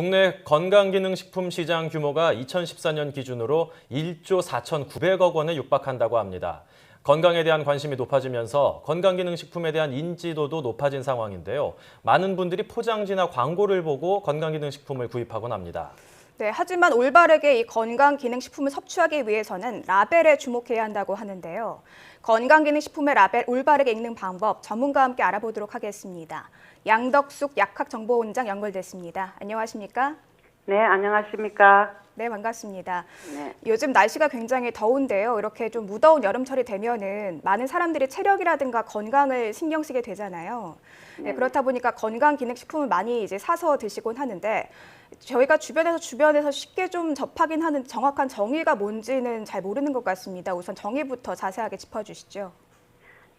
국내 건강기능식품 시장 규모가 2014년 기준으로 1조 4,900억 원에 육박한다고 합니다. 건강에 대한 관심이 높아지면서 건강기능식품에 대한 인지도도 높아진 상황인데요. 많은 분들이 포장지나 광고를 보고 건강기능식품을 구입하곤 합니다. 네, 하지만 올바르게 이 건강기능식품을 섭취하기 위해서는 라벨에 주목해야 한다고 하는데요. 건강기능식품의 라벨 올바르게 읽는 방법 전문가와 함께 알아보도록 하겠습니다. 양덕숙 약학정보원장 연결됐습니다. 안녕하십니까? 네, 안녕하십니까? 네, 반갑습니다. 네. 요즘 날씨가 굉장히 더운데요. 이렇게 좀 무더운 여름철이 되면은 많은 사람들이 체력이라든가 건강을 신경 쓰게 되잖아요. 네, 그렇다 보니까 건강기능식품을 많이 이제 사서 드시곤 하는데 저희가 주변에서 쉽게 좀 접하긴 하는 정확한 정의가 뭔지는 잘 모르는 것 같습니다. 우선 정의부터 자세하게 짚어주시죠.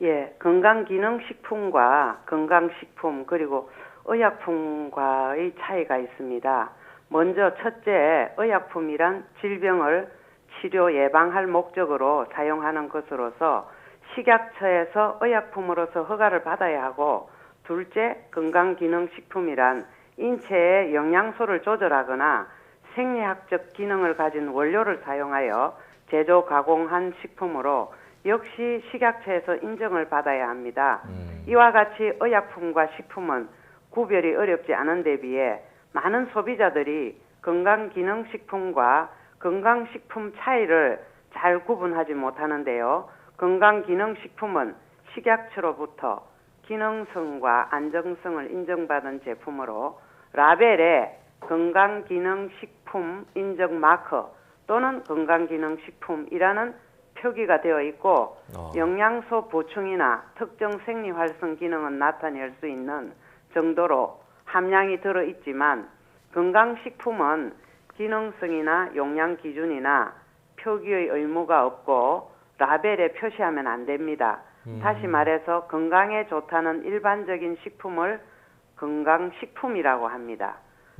예, 건강기능식품과 건강식품 그리고 의약품과의 차이가 있습니다. 먼저 첫째, 의약품이란 질병을 치료 예방할 목적으로 사용하는 것으로서 식약처에서 의약품으로서 허가를 받아야 하고, 둘째, 건강기능식품이란 인체의 영양소를 조절하거나 생리학적 기능을 가진 원료를 사용하여 제조 가공한 식품으로 역시 식약처에서 인정을 받아야 합니다. 이와 같이 의약품과 식품은 구별이 어렵지 않은 데 비해 많은 소비자들이 건강기능식품과 건강식품 차이를 잘 구분하지 못하는데요. 건강기능식품은 식약처로부터 기능성과 안정성을 인정받은 제품으로 라벨에 건강기능식품 인정 마커 또는 건강기능식품이라는 표기가 되어 있고, 영양소 보충이나 특정 생리활성 기능은 나타낼 수 있는 정도로 함량이 들어있지만, 건강식품은 기능성이나 용량 기준이나 표기의 의무가 없고 라벨에 표시하면 안 됩니다. 다시 말해서 건강에 좋다는 일반적인 식품을 건강식품이라고 합니다.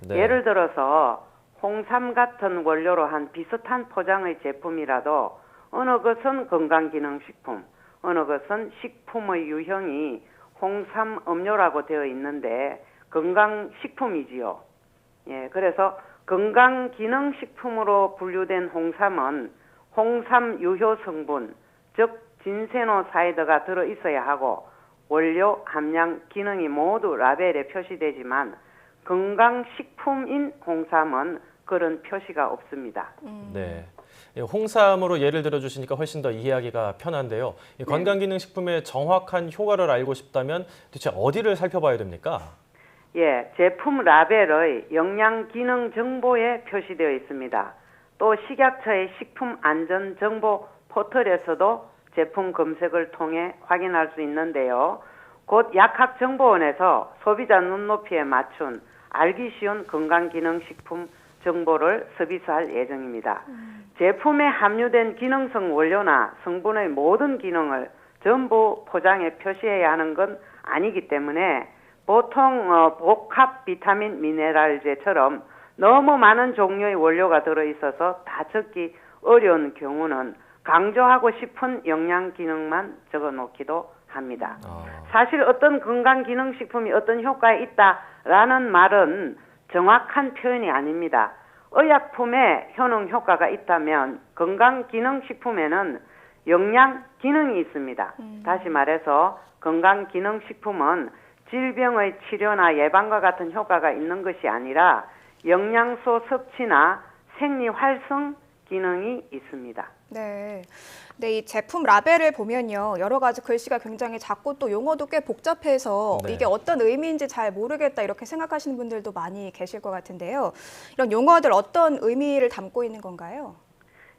네. 예를 들어서 홍삼 같은 원료로 한 비슷한 포장의 제품이라도 어느 것은 건강기능식품, 어느 것은 식품의 유형이 홍삼 음료라고 되어 있는데 건강식품이지요. 예, 그래서 건강기능식품으로 분류된 홍삼은 홍삼 유효 성분, 즉 진세노사이드가 들어있어야 하고 원료, 함량, 기능이 모두 라벨에 표시되지만 건강식품인 홍삼은 그런 표시가 없습니다. 네. 홍삼으로 예를 들어주시니까 훨씬 더 이해하기가 편한데요. 이 건강기능식품의 정확한 효과를 알고 싶다면 도대체 어디를 살펴봐야 됩니까? 예, 제품 라벨의 영양 기능 정보에 표시되어 있습니다. 또 식약처의 식품안전정보 포털에서도 제품 검색을 통해 확인할 수 있는데요. 곧 약학정보원에서 소비자 눈높이에 맞춘 알기 쉬운 건강기능식품 정보를 서비스할 예정입니다. 제품에 함유된 기능성 원료나 성분의 모든 기능을 전부 포장에 표시해야 하는 건 아니기 때문에 보통 복합 비타민 미네랄제처럼 너무 많은 종류의 원료가 들어있어서 다 적기 어려운 경우는 강조하고 싶은 영양 기능만 적어놓기도 합니다. 사실 어떤 건강기능식품이 어떤 효과에 있다라는 말은 정확한 표현이 아닙니다. 의약품에 효능 효과가 있다면 건강기능식품에는 영양 기능이 있습니다. 다시 말해서 건강기능식품은 질병의 치료나 예방과 같은 효과가 있는 것이 아니라 영양소 섭취나 생리활성 기능이 있습니다. 네. 네, 이 제품 라벨을 보면요. 여러 가지 글씨가 굉장히 작고 또 용어도 꽤 복잡해서 네. 이게 어떤 의미인지 잘 모르겠다 이렇게 생각하시는 분들도 많이 계실 것 같은데요. 이런 용어들 어떤 의미를 담고 있는 건가요?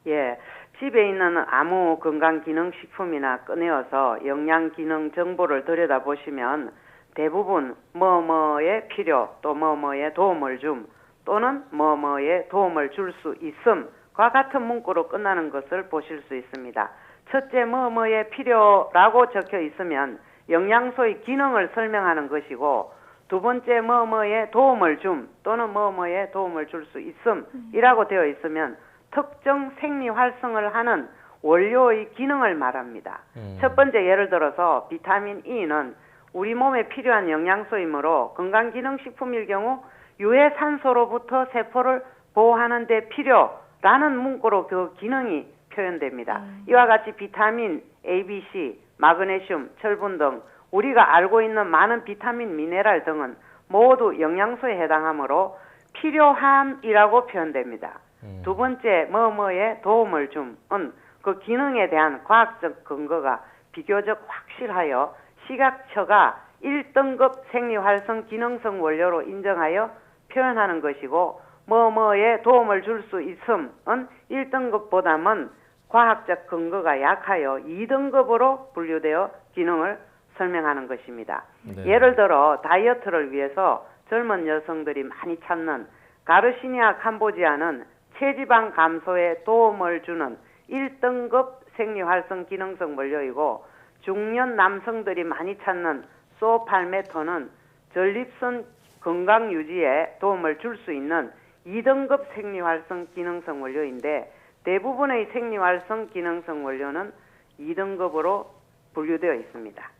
예, 집에 있는 아무 건강기능식품이나 꺼내어서 영양기능 정보를 들여다보시면 대부분 뭐뭐에 필요 또 뭐뭐에 도움을 줌 또는 뭐뭐에 도움을 줄 수 있음과 같은 문구로 끝나는 것을 보실 수 있습니다. 첫째 뭐뭐에 필요라고 적혀 있으면 영양소의 기능을 설명하는 것이고, 두 번째 뭐뭐에 도움을 줌 또는 뭐뭐에 도움을 줄 수 있음이라고 되어 있으면 특정 생리 활성을 하는 원료의 기능을 말합니다. 첫 번째 예를 들어서 비타민 E는 우리 몸에 필요한 영양소이므로 건강기능식품일 경우 유해산소로부터 세포를 보호하는 데 필요라는 문구로 그 기능이 표현됩니다. 이와 같이 비타민 A, B, C, 마그네슘, 철분 등 우리가 알고 있는 많은 비타민, 미네랄 등은 모두 영양소에 해당하므로 필요함이라고 표현됩니다. 두 번째, 뭐뭐에 도움을 줌은 그 기능에 대한 과학적 근거가 비교적 확실하여 시각처가 1등급 생리활성 기능성 원료로 인정하여 표현하는 것이고 뭐뭐에 도움을 줄 수 있음은 1등급보다는 과학적 근거가 약하여 2등급으로 분류되어 기능을 설명하는 것입니다. 네. 예를 들어 다이어트를 위해서 젊은 여성들이 많이 찾는 가르시니아 캄보지아는 체지방 감소에 도움을 주는 1등급 생리활성 기능성 원료이고 중년 남성들이 많이 찾는 소팔메토는 전립선 건강 유지에 도움을 줄 수 있는 2등급 생리활성 기능성 원료인데 대부분의 생리활성 기능성 원료는 2등급으로 분류되어 있습니다.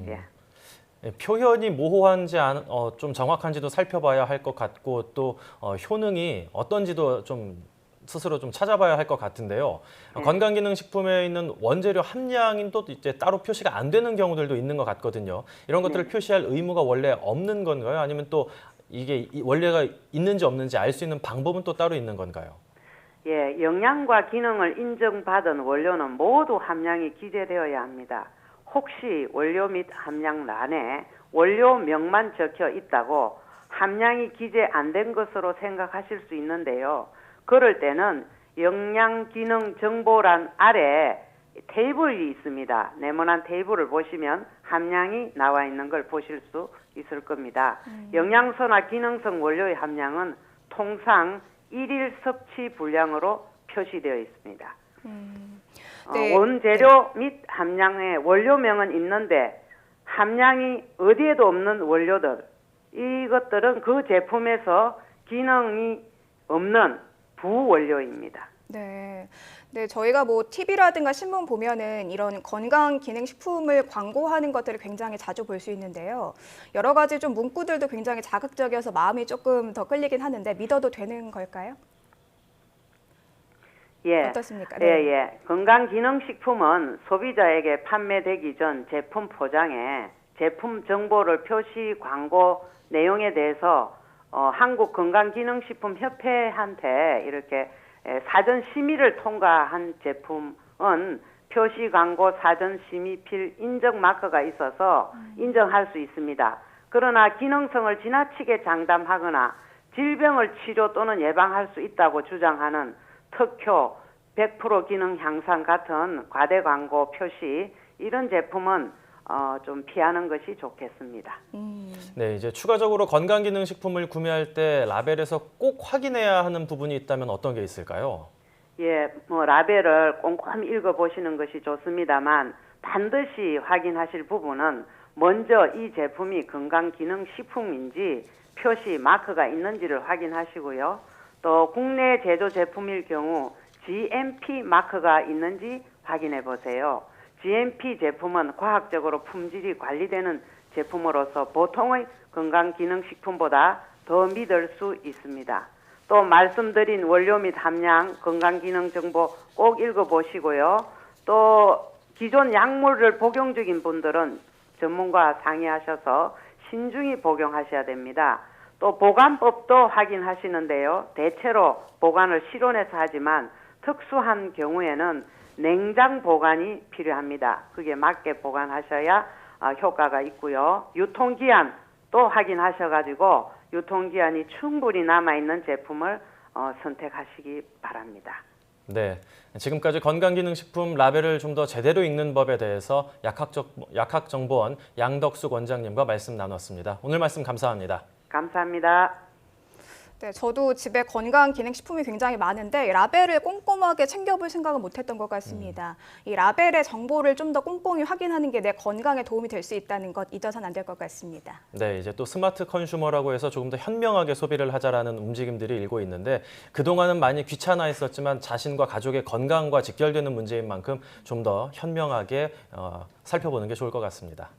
예. 표현이 모호한지 좀 정확한지도 살펴봐야 할 것 같고 또 효능이 어떤지도 좀 스스로 좀 찾아봐야 할 것 같은데요. 건강기능식품에 있는 원재료 함량이 또 이제 따로 표시가 안 되는 경우들도 있는 것 같거든요. 이런 것들을 표시할 의무가 원래 없는 건가요? 아니면 또 이게 원래가 있는지 없는지 알 수 있는 방법은 또 따로 있는 건가요? 예, 영양과 기능을 인정받은 원료는 모두 함량이 기재되어야 합니다. 혹시 원료 및 함량란에 원료명만 적혀 있다고 함량이 기재 안 된 것으로 생각하실 수 있는데요. 그럴 때는 영양기능정보란 아래 테이블이 있습니다. 네모난 테이블을 보시면 함량이 나와 있는 걸 보실 수 있을 겁니다. 영양소나 기능성 원료의 함량은 통상 1일 섭취 분량으로 표시되어 있습니다. 네. 원재료 및 함량의 원료명은 있는데 함량이 어디에도 없는 원료들, 이것들은 그 제품에서 기능이 없는 부원료입니다. 네. 네, 저희가 뭐 TV라든가 신문 보면은 이런 건강기능식품을 광고하는 것들을 굉장히 자주 볼 수 있는데요. 여러 가지 좀 문구들도 굉장히 자극적이어서 마음이 조금 더 끌리긴 하는데 믿어도 되는 걸까요? 예. 어떻습니까? 예, 네. 예. 건강기능식품은 소비자에게 판매되기 전 제품 포장에 제품 정보를 표시 광고 내용에 대해서 한국건강기능식품협회한테 이렇게 사전 심의를 통과한 제품은 표시 광고 사전 심의필 인정 마크가 있어서 인정할 수 있습니다. 그러나 기능성을 지나치게 장담하거나 질병을 치료 또는 예방할 수 있다고 주장하는 특효, 100% 기능 향상 같은 과대 광고 표시 이런 제품은 좀 피하는 것이 좋겠습니다. 네, 이제 추가적으로 건강기능식품을 구매할 때 라벨에서 꼭 확인해야 하는 부분이 있다면 어떤 게 있을까요? 예, 뭐 라벨을 꼼꼼히 읽어보시는 것이 좋습니다만 반드시 확인하실 부분은 먼저 이 제품이 건강기능식품인지 표시 마크가 있는지를 확인하시고요. 또 국내 제조 제품일 경우 GMP 마크가 있는지 확인해 보세요. GMP 제품은 과학적으로 품질이 관리되는 제품으로서 보통의 건강기능식품보다 더 믿을 수 있습니다. 또 말씀드린 원료 및 함량, 건강기능 정보 꼭 읽어보시고요. 또 기존 약물을 복용 중인 분들은 전문가와 상의하셔서 신중히 복용하셔야 됩니다. 또 보관법도 확인하시는데요. 대체로 보관을 실온에서 하지만 특수한 경우에는 냉장 보관이 필요합니다. 그게 맞게 보관하셔야 효과가 있고요. 유통기한 또 확인하셔가지고 유통기한이 충분히 남아있는 제품을 선택하시기 바랍니다. 네, 지금까지 건강기능식품 라벨을 좀 더 제대로 읽는 법에 대해서 약학정보원 양덕숙 원장님과 말씀 나눴습니다. 오늘 말씀 감사합니다. 감사합니다. 네, 저도 집에 건강기능식품이 굉장히 많은데 라벨을 꼼꼼하게 챙겨볼 생각은 못했던 것 같습니다. 이 라벨의 정보를 좀 더 꼼꼼히 확인하는 게 내 건강에 도움이 될 수 있다는 것 잊어서는 안 될 것 같습니다. 네, 이제 또 스마트 컨슈머라고 해서 조금 더 현명하게 소비를 하자라는 움직임들이 일고 있는데 그동안은 많이 귀찮아했었지만 자신과 가족의 건강과 직결되는 문제인 만큼 좀 더 현명하게 살펴보는 게 좋을 것 같습니다.